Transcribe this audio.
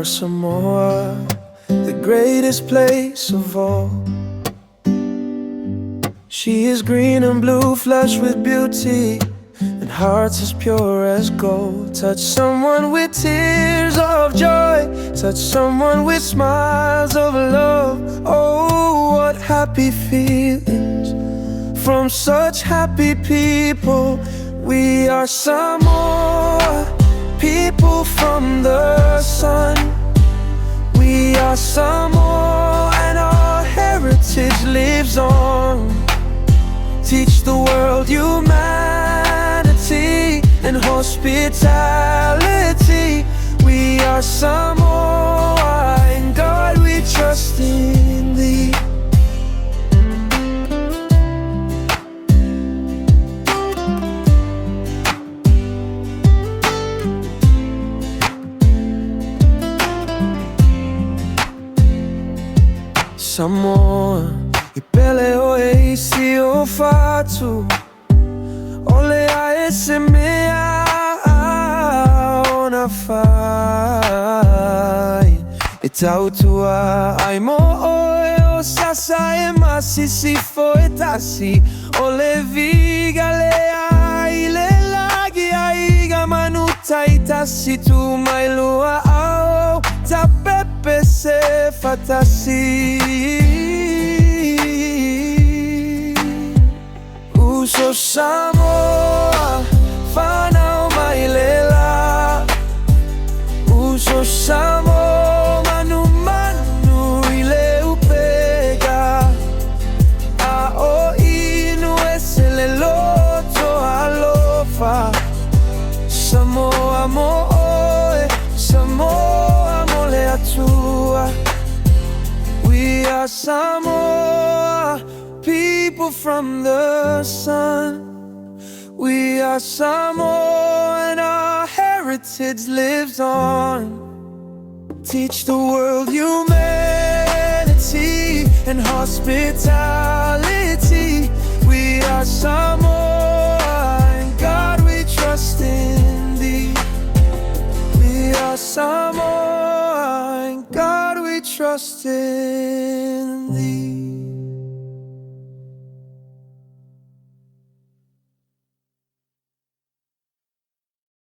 Samoa, the greatest place of all. She is green and blue, flush with beauty, and hearts as pure as gold. Touch someone with tears of joy, touch someone with smiles of love. Oh, what happy feelings from such happy people. We are Samoa, people from the sun. We are Samoa and our heritage lives on. Teach the world humanity and hospitality. We are Samoa, and God we trust in thee. Samoa, ipele o e isi o fatu. Ole a ese mea ona fai. E tautua ai mo oe o sasa e masisi fo e tasi. Ole viga le ai le lagi aiga manuta i tasi tu mai lua ao. Ta pepe se fatasi. Uso Samoa, whanau mai lela. Uso Samoa, manu manu i le upega. A o inu e se le loto alofa. Samoa mo oe, Samoa mo le atua. We are Samoa, people from the sun. We are Samoa and our heritage lives on. Teach the world humanity and hospitality. We are Samoa and God we trust in thee. We are Samoa and God we trust in thee.